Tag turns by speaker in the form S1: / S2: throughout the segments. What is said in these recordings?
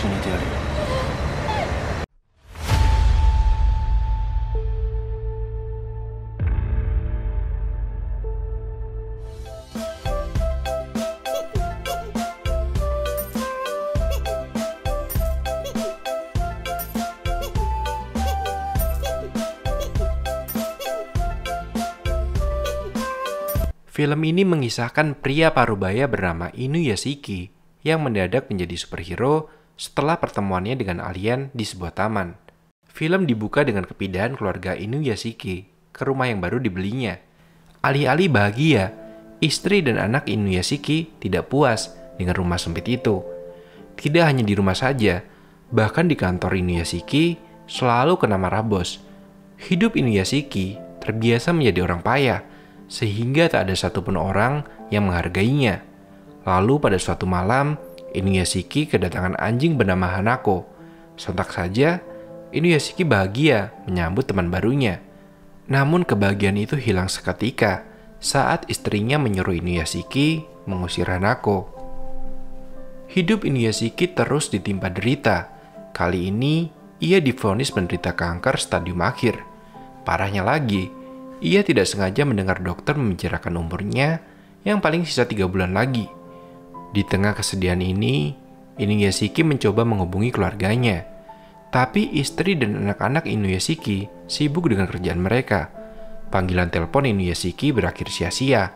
S1: させてやる。
S2: Film ini mengisahkan pria parubaya bernama Inuyashiki yang mendadak menjadi superhero setelah pertemuannya dengan alien di sebuah taman. Film dibuka dengan kepindahan keluarga Inuyashiki ke rumah yang baru dibelinya. Alih-alih bahagia, istri dan anak Inuyashiki tidak puas dengan rumah sempit itu. Tidak hanya di rumah saja, bahkan di kantor Inuyashiki selalu kena marah bos. Hidup Inuyashiki terbiasa menjadi orang payah, sehingga tak ada satupun orang yang menghargainya. Lalu pada suatu malam, Inuyashiki kedatangan anjing bernama Hanako. Sontak saja, Inuyashiki bahagia menyambut teman barunya. Namun kebahagiaan itu hilang seketika saat istrinya menyuruh Inuyashiki mengusir Hanako. Hidup Inuyashiki terus ditimpa derita. Kali ini, ia divonis menderita kanker stadium akhir. Parahnya lagi, ia tidak sengaja mendengar dokter membicarakan umurnya yang paling sisa 3 bulan lagi. Di tengah kesedihan ini, Inuyashiki mencoba menghubungi keluarganya. Tapi istri dan anak-anak Inuyashiki sibuk dengan kerjaan mereka. Panggilan telepon Inuyashiki berakhir sia-sia.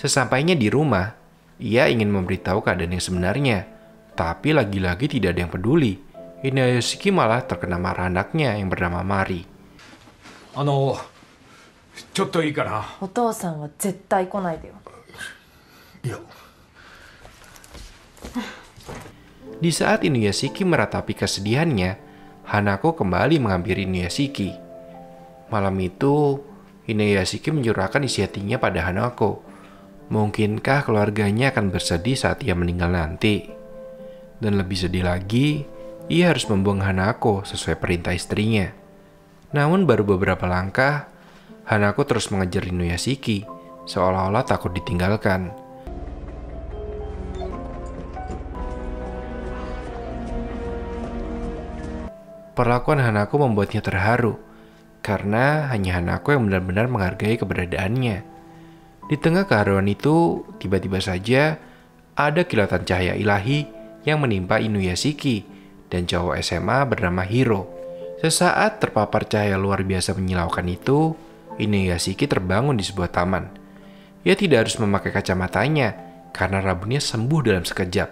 S2: Sesampainya di rumah, ia ingin memberitahu keadaan yang sebenarnya. Tapi lagi-lagi tidak ada yang peduli. Inuyashiki malah terkena marah anaknya yang bernama Mari.
S3: ちょっといいかな。
S4: お父さんは絶対来ないでよ。
S3: いや。
S2: Di saat Inuyashiki meratapi kesedihannya, Hanako kembali menghampiri Inuyashiki. Malam itu, Inuyashiki mencurahkan isi hatinya pada Hanako. Mungkinkah keluarganya akan bersedih saat ia meninggal nanti? Dan lebih sedih lagi, ia harus membuang Hanako sesuai perintah istrinya. Namun baru beberapa langkah, Hanako terus mengejar Inuyashiki, seolah-olah takut ditinggalkan. Perlakuan Hanako membuatnya terharu, karena hanya Hanako yang benar-benar menghargai keberadaannya. Di tengah keharuan itu, tiba-tiba saja ada kilatan cahaya ilahi yang menimpa Inuyashiki dan cowok SMA bernama Hiro. Sesaat terpapar cahaya luar biasa menyilaukan itu, Inuyashiki terbangun di sebuah taman. Ia tidak harus memakai kacamatanya karena rambutnya sembuh dalam sekejap.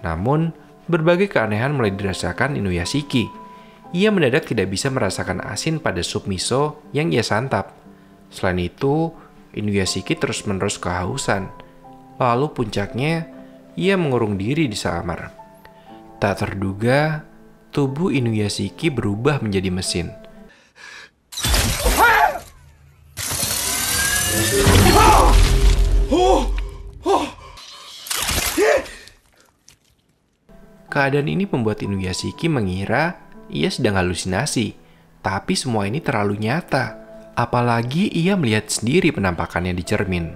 S2: Namun, berbagai keanehan mulai dirasakan Inuyashiki. Ia mendadak tidak bisa merasakan asin pada sup miso yang ia santap. Selain itu, Inuyashiki terus-menerus kehausan. Lalu puncaknya, ia mengurung diri di kamar. Tak terduga, tubuh Inuyashiki berubah menjadi mesin. Keadaan ini membuat Inuyashiki mengira ia sedang halusinasi. Tapi semua ini terlalu nyata. Apalagi ia melihat sendiri penampakannya di cermin.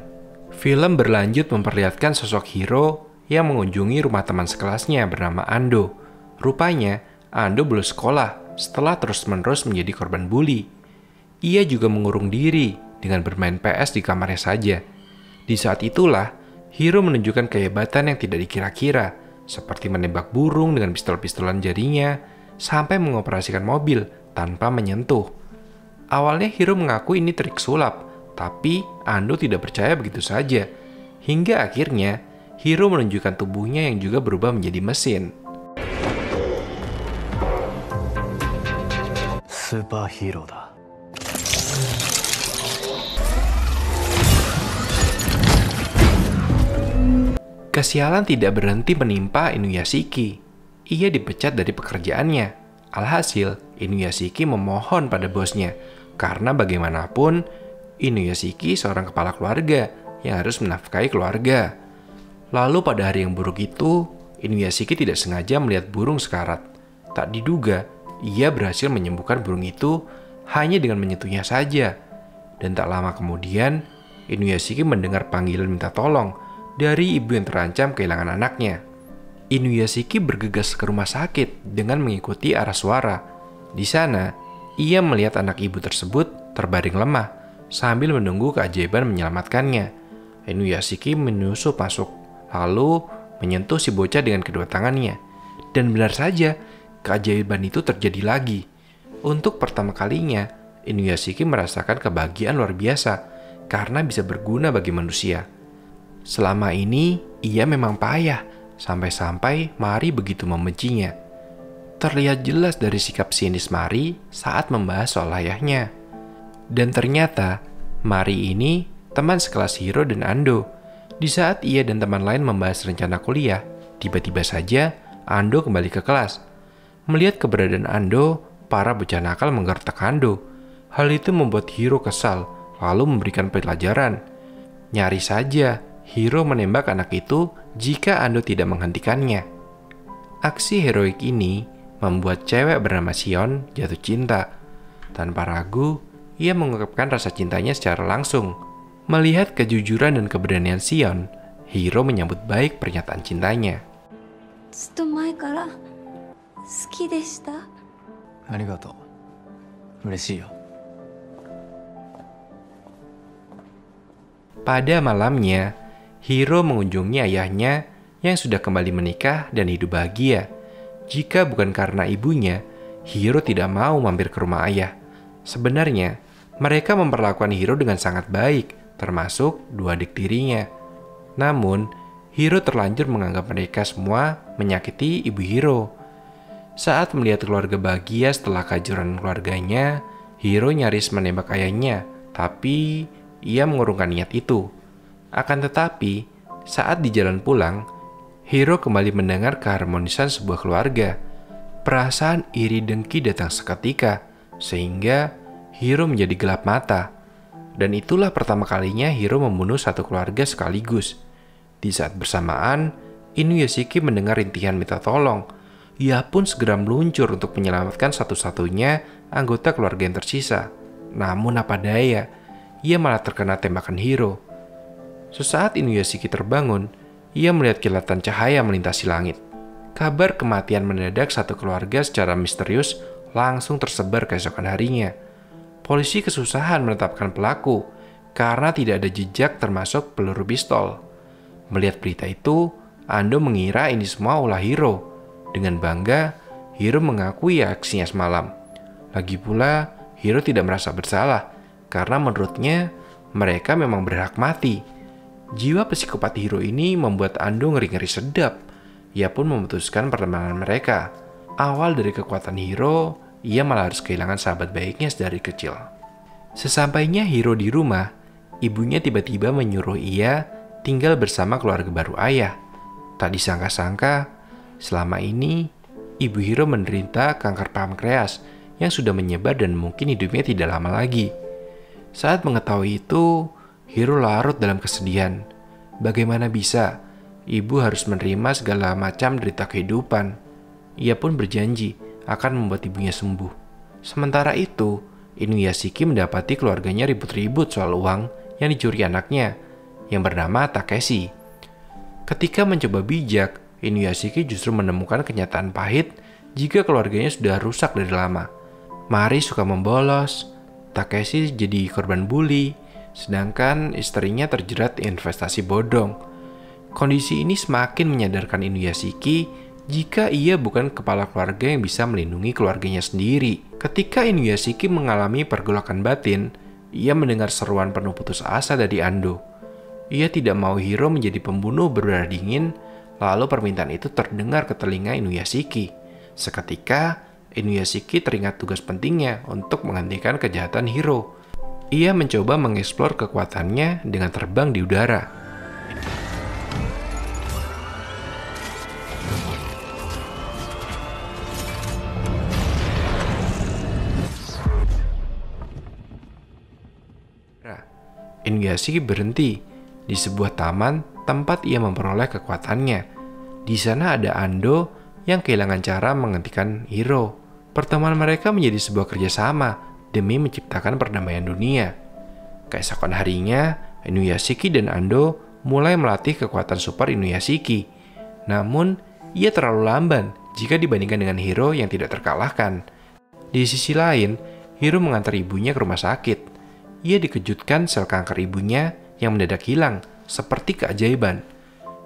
S2: Film berlanjut memperlihatkan sosok Hiro yang mengunjungi rumah teman sekelasnya bernama Ando. Rupanya, Ando bolos sekolah setelah terus-menerus menjadi korban bully. Ia juga mengurung diri dengan bermain PS di kamarnya saja. Di saat itulah, Hiro menunjukkan kehebatan yang tidak dikira-kira, seperti menembak burung dengan pistol-pistolan jarinya, sampai mengoperasikan mobil tanpa menyentuh. Awalnya Hiro mengaku ini trik sulap, tapi Ando tidak percaya begitu saja. Hingga akhirnya, Hiro menunjukkan tubuhnya yang juga berubah menjadi mesin.
S1: Superhero da.
S2: Kesialan tidak berhenti menimpa Inuyashiki. Ia dipecat dari pekerjaannya. Alhasil, Inuyashiki memohon pada bosnya, karena bagaimanapun, Inuyashiki seorang kepala keluarga yang harus menafkahi keluarga. Lalu pada hari yang buruk itu, Inuyashiki tidak sengaja melihat burung sekarat. Tak diduga, ia berhasil menyembuhkan burung itu hanya dengan menyentuhnya saja. Dan tak lama kemudian, Inuyashiki mendengar panggilan minta tolong dari ibu yang terancam kehilangan anaknya. Inuyashiki bergegas ke rumah sakit dengan mengikuti arah suara. Di sana, ia melihat anak ibu tersebut terbaring lemah sambil menunggu keajaiban menyelamatkannya. Inuyashiki menyusup masuk, lalu menyentuh si bocah dengan kedua tangannya. Dan benar saja, keajaiban itu terjadi lagi. Untuk pertama kalinya, Inuyashiki merasakan kebahagiaan luar biasa karena bisa berguna bagi manusia. Selama ini, ia memang payah, sampai-sampai Mari begitu membencinya. Terlihat jelas dari sikap sinis Mari saat membahas soal ayahnya. Dan ternyata, Mari ini teman sekelas Hiro dan Ando. Di saat ia dan teman lain membahas rencana kuliah, tiba-tiba saja Ando kembali ke kelas. Melihat keberadaan Ando, para bocah nakal menggertak Ando. Hal itu membuat Hiro kesal, lalu memberikan pelajaran. Nyaris saja Hiro menembak anak itu jika Ando tidak menghentikannya. Aksi heroik ini membuat cewek bernama Shion jatuh cinta. Tanpa ragu, ia mengungkapkan rasa cintanya secara langsung. Melihat kejujuran dan keberanian Shion, Hiro menyambut baik pernyataan cintanya.
S1: ずっと前から好きでした。
S5: ありがとう。嬉しいよ。
S2: Pada malamnya, Hiro mengunjungi ayahnya yang sudah kembali menikah dan hidup bahagia. Jika bukan karena ibunya, Hiro tidak mau mampir ke rumah ayah. Sebenarnya, mereka memperlakukan Hiro dengan sangat baik, termasuk dua adik tirinya. Namun, Hiro terlanjur menganggap mereka semua menyakiti ibu Hiro. Saat melihat keluarga bahagia setelah kehancuran keluarganya, Hiro nyaris menembak ayahnya, tapi ia mengurungkan niat itu. Akan tetapi, saat di jalan pulang, Hiro kembali mendengar keharmonisan sebuah keluarga. Perasaan iri dengki datang seketika, sehingga Hiro menjadi gelap mata. Dan itulah pertama kalinya Hiro membunuh satu keluarga sekaligus. Di saat bersamaan, Inuyashiki mendengar rintihan minta tolong. Ia pun segera meluncur untuk menyelamatkan satu-satunya anggota keluarga yang tersisa. Namun apa daya, ia malah terkena tembakan Hiro. Sesaat Inuyashiki terbangun, ia melihat kilatan cahaya melintasi langit. Kabar kematian mendadak satu keluarga secara misterius langsung tersebar keesokan harinya. Polisi kesusahan menetapkan pelaku karena tidak ada jejak termasuk peluru pistol. Melihat berita itu, Ando mengira ini semua ulah Hiro. Dengan bangga, Hiro mengakui aksinya semalam. Lagi pula, Hiro tidak merasa bersalah karena menurutnya mereka memang berhak mati. Jiwa psikopat Hiro ini membuat Ando ngeri-ngeri sedap. Ia pun memutuskan pertemanan mereka. Awal dari kekuatan Hiro, ia malah harus kehilangan sahabat baiknya sedari kecil. Sesampainya Hiro di rumah, ibunya tiba-tiba menyuruh ia tinggal bersama keluarga baru ayah. Tak disangka-sangka, selama ini ibu Hiro menderita kanker pankreas yang sudah menyebar dan mungkin hidupnya tidak lama lagi. Saat mengetahui itu, Hiro larut dalam kesedihan. Bagaimana bisa? Ibu harus menerima segala macam derita kehidupan. Ia pun berjanji akan membuat ibunya sembuh. Sementara itu, Inuyashiki mendapati keluarganya ribut-ribut soal uang yang dicuri anaknya, yang bernama Takeshi. Ketika mencoba bijak, Inuyashiki justru menemukan kenyataan pahit jika keluarganya sudah rusak dari lama. Mari suka membolos, Takeshi jadi korban bully, sedangkan istrinya terjerat investasi bodong. Kondisi ini semakin menyadarkan Inuyashiki jika ia bukan kepala keluarga yang bisa melindungi keluarganya sendiri. Ketika Inuyashiki mengalami pergolakan batin, ia mendengar seruan penuh putus asa dari Ando. Ia tidak mau Hiro menjadi pembunuh berdarah dingin, lalu permintaan itu terdengar ke telinga Inuyashiki. Seketika, Inuyashiki teringat tugas pentingnya untuk menghentikan kejahatan Hiro. Ia mencoba mengeksplor kekuatannya dengan terbang di udara. Inuyashiki berhenti di sebuah taman tempat ia memperoleh kekuatannya. Di sana ada Ando yang kehilangan cara menghentikan Hiro. Pertemuan mereka menjadi sebuah kerjasama demi menciptakan perdamaian dunia. Keesokan harinya, Inuyashiki dan Ando mulai melatih kekuatan super Inuyashiki. Namun, ia terlalu lamban jika dibandingkan dengan Hiro yang tidak terkalahkan. Di sisi lain, Hiro mengantar ibunya ke rumah sakit. Ia dikejutkan sel kanker ibunya yang mendadak hilang, seperti keajaiban.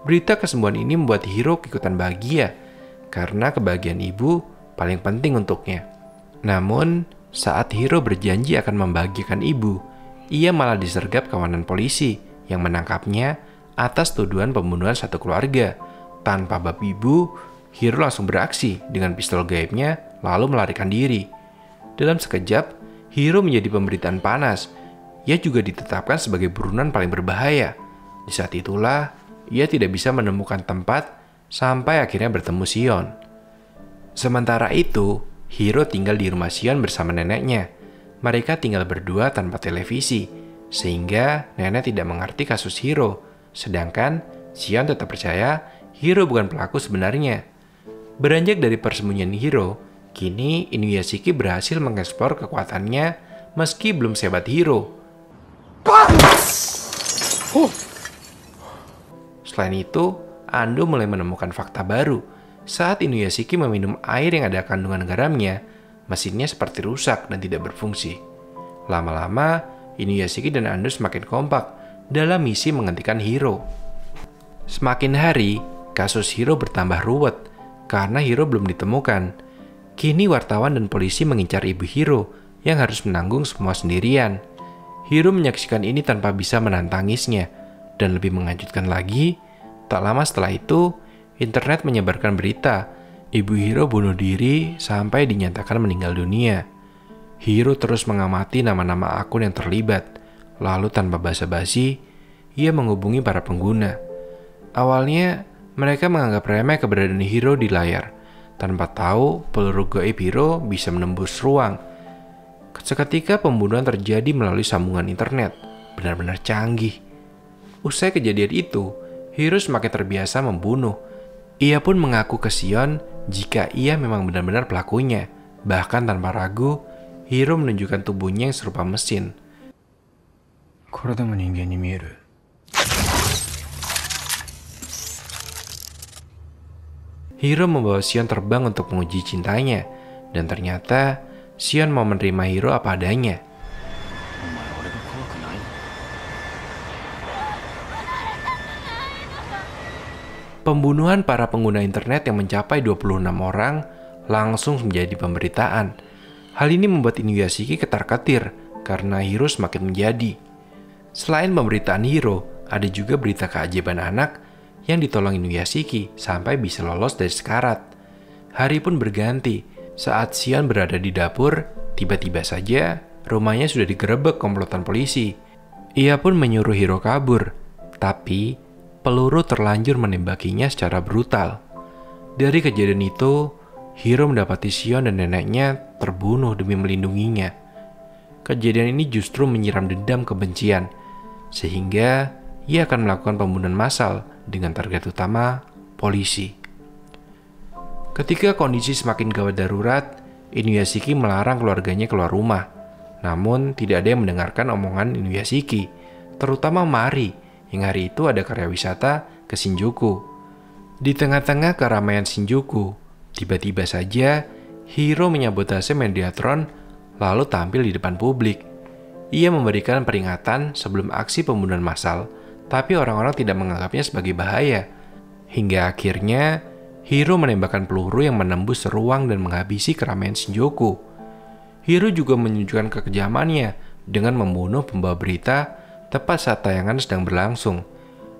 S2: Berita kesembuhan ini membuat Hiro ikutan bahagia, karena kebahagiaan ibu paling penting untuknya. Namun, saat Hiro berjanji akan membahagiakan ibu, ia malah disergap kawanan polisi yang menangkapnya atas tuduhan pembunuhan satu keluarga. Tanpa bab ibu, Hiro langsung beraksi dengan pistol gaibnya lalu melarikan diri. Dalam sekejap, Hiro menjadi pemberitaan panas. Ia juga ditetapkan sebagai buronan paling berbahaya. Di saat itulah, ia tidak bisa menemukan tempat sampai akhirnya bertemu Shion. Sementara itu, Hiro tinggal di rumah Shion bersama neneknya. Mereka tinggal berdua tanpa televisi, sehingga nenek tidak mengerti kasus Hiro. Sedangkan Shion tetap percaya Hiro bukan pelaku sebenarnya. Beranjak dari persembunyian Hiro, kini Inuyashiki berhasil mengeksplor kekuatannya meski belum sehebat Hiro. Selain itu, Ando mulai menemukan fakta baru. Saat Inuyashiki meminum air yang ada kandungan garamnya, mesinnya seperti rusak dan tidak berfungsi. Lama-lama, Inuyashiki dan Ando semakin kompak dalam misi menghentikan Hiro. Semakin hari, kasus Hiro bertambah ruwet karena Hiro belum ditemukan. Kini wartawan dan polisi mengincar ibu Hiro yang harus menanggung semua sendirian. Hiro menyaksikan ini tanpa bisa menahan tangisnya, dan lebih mengejutkan lagi, tak lama setelah itu, internet menyebarkan berita ibu Hiro bunuh diri sampai dinyatakan meninggal dunia. Hiro terus mengamati nama-nama akun yang terlibat, lalu tanpa basa-basi, ia menghubungi para pengguna. Awalnya, mereka menganggap remeh keberadaan Hiro di layar, tanpa tahu peluru gaib Hiro bisa menembus ruang. Seketika pembunuhan terjadi melalui sambungan internet, benar-benar canggih. Usai kejadian itu, Hiro semakin terbiasa membunuh. Ia pun mengaku ke Shion jika ia memang benar-benar pelakunya. Bahkan tanpa ragu, Hiro menunjukkan tubuhnya yang serupa mesin. Hiro membawa Shion terbang untuk menguji cintanya, dan ternyata Shion mau menerima Hiro apa adanya. Pembunuhan para pengguna internet yang mencapai 26 orang langsung menjadi pemberitaan. Hal ini membuat Inuyashiki ketar-ketir karena Hiro semakin menjadi. Selain pemberitaan Hiro, ada juga berita keajaiban anak yang ditolong Inuyashiki sampai bisa lolos dari sekarat. Hari pun berganti. Saat Shion berada di dapur, tiba-tiba saja rumahnya sudah digerebek komplotan polisi. Ia pun menyuruh Hiro kabur, tapi peluru terlanjur menembakinya secara brutal. Dari kejadian itu, Hiro mendapati Shion dan neneknya terbunuh demi melindunginya. Kejadian ini justru menyiram dendam kebencian, sehingga ia akan melakukan pembunuhan massal dengan target utama polisi. Ketika kondisi semakin gawat darurat, Inuyashiki melarang keluarganya keluar rumah. Namun tidak ada yang mendengarkan omongan Inuyashiki, terutama Mari, yang hari itu ada karya wisata ke Shinjuku. Di tengah-tengah keramaian Shinjuku, tiba-tiba saja Hiro menyabotase Mediatron lalu tampil di depan publik. Ia memberikan peringatan sebelum aksi pembunuhan massal, tapi orang-orang tidak menganggapnya sebagai bahaya. Hingga akhirnya, Hiro menembakkan peluru yang menembus ruang dan menghabisi keramaian Shinjuku. Hiro juga menunjukkan kekejamannya dengan membunuh pembawa berita tepat saat tayangan sedang berlangsung.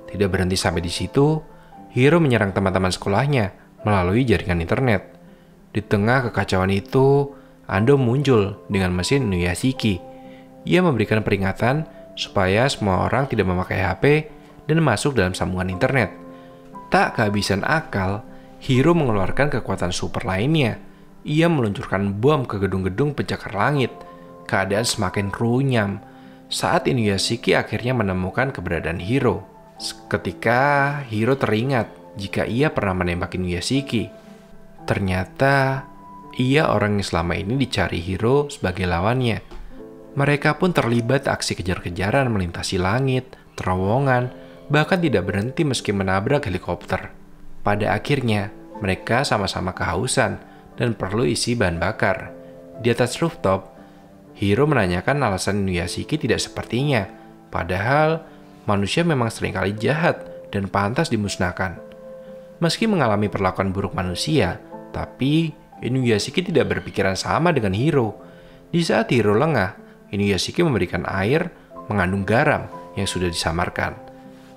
S2: Tidak berhenti sampai di situ, Hiro menyerang teman-teman sekolahnya melalui jaringan internet. Di tengah kekacauan itu, Ando muncul dengan mesin Inuyashiki. Ia memberikan peringatan supaya semua orang tidak memakai HP dan masuk dalam sambungan internet. Tak kehabisan akal, Hiro mengeluarkan kekuatan super lainnya. Ia meluncurkan bom ke gedung-gedung pencakar langit. Keadaan semakin runyam saat Inuyashiki akhirnya menemukan keberadaan Hiro. Ketika Hiro teringat jika ia pernah menembak Inuyashiki. Ternyata ia orang yang selama ini dicari Hiro sebagai lawannya. Mereka pun terlibat aksi kejar-kejaran melintasi langit, terowongan, bahkan tidak berhenti meski menabrak helikopter. Pada akhirnya, mereka sama-sama kehausan dan perlu isi bahan bakar. Di atas rooftop, Hiro menanyakan alasan Inuyashiki tidak sepertinya, padahal manusia memang seringkali jahat dan pantas dimusnahkan. Meski mengalami perlakuan buruk manusia, tapi Inuyashiki tidak berpikiran sama dengan Hiro. Di saat Hiro lengah, Inuyashiki memberikan air mengandung garam yang sudah disamarkan.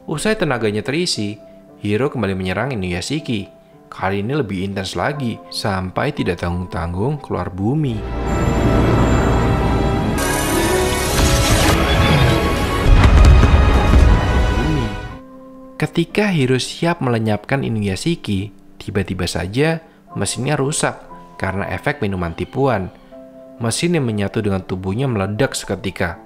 S2: Usai tenaganya terisi, Hiro kembali menyerang Inuyashiki. Kali ini lebih intens lagi, sampai tidak tanggung-tanggung keluar bumi. Ketika Hiro siap melenyapkan Inuyashiki, tiba-tiba saja mesinnya rusak karena efek minuman tipuan. Mesin yang menyatu dengan tubuhnya meledak seketika.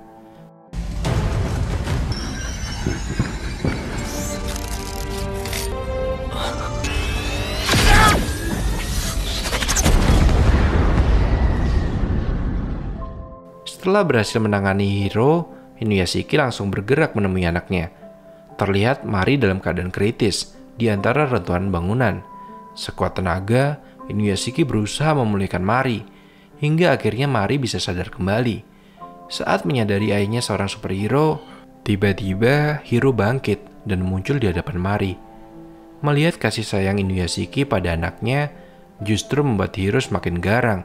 S2: Setelah berhasil menangani Hiro, Inuyashiki langsung bergerak menemui anaknya. Terlihat Mari dalam keadaan kritis di antara reruntuhan bangunan. Sekuat tenaga, Inuyashiki berusaha memulihkan Mari, hingga akhirnya Mari bisa sadar kembali. Saat menyadari ayahnya seorang superhero, tiba-tiba Hiro bangkit dan muncul di hadapan Mari. Melihat kasih sayang Inuyashiki pada anaknya, justru membuat Hiro semakin garang.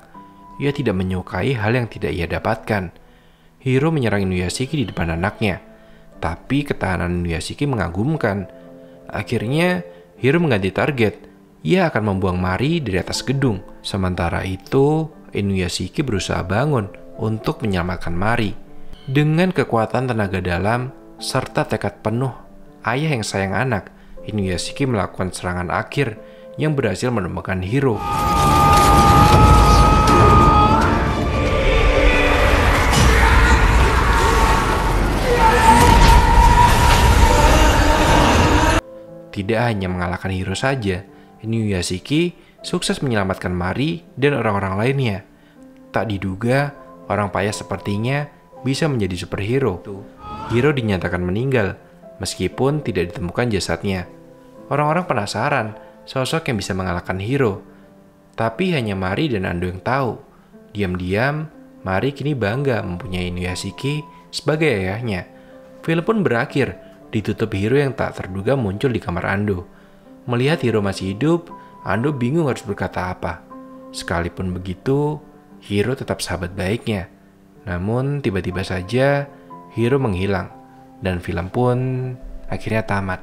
S2: Ia tidak menyukai hal yang tidak ia dapatkan. Hiro menyerang Inuyashiki di depan anaknya, tapi ketahanan Inuyashiki mengagumkan. Akhirnya, Hiro mengganti target. Ia akan membuang Mari dari atas gedung. Sementara itu, Inuyashiki berusaha bangun untuk menyelamatkan Mari. Dengan kekuatan tenaga dalam serta tekad penuh ayah yang sayang anak, Inuyashiki melakukan serangan akhir yang berhasil menemukan Hiro. Tidak hanya mengalahkan Hiro saja, Inuyashiki sukses menyelamatkan Mari dan orang-orang lainnya. Tak diduga, orang payah sepertinya bisa menjadi superhero. Hiro dinyatakan meninggal, meskipun tidak ditemukan jasadnya. Orang-orang penasaran sosok yang bisa mengalahkan Hiro. Tapi hanya Mari dan Ando yang tahu. Diam-diam, Mari kini bangga mempunyai Inuyashiki sebagai ayahnya. Film pun berakhir, ditutup Hiro yang tak terduga muncul di kamar Ando. Melihat Hiro masih hidup, Ando bingung harus berkata apa. Sekalipun begitu, Hiro tetap sahabat baiknya. Namun tiba-tiba saja Hiro menghilang dan film pun akhirnya tamat.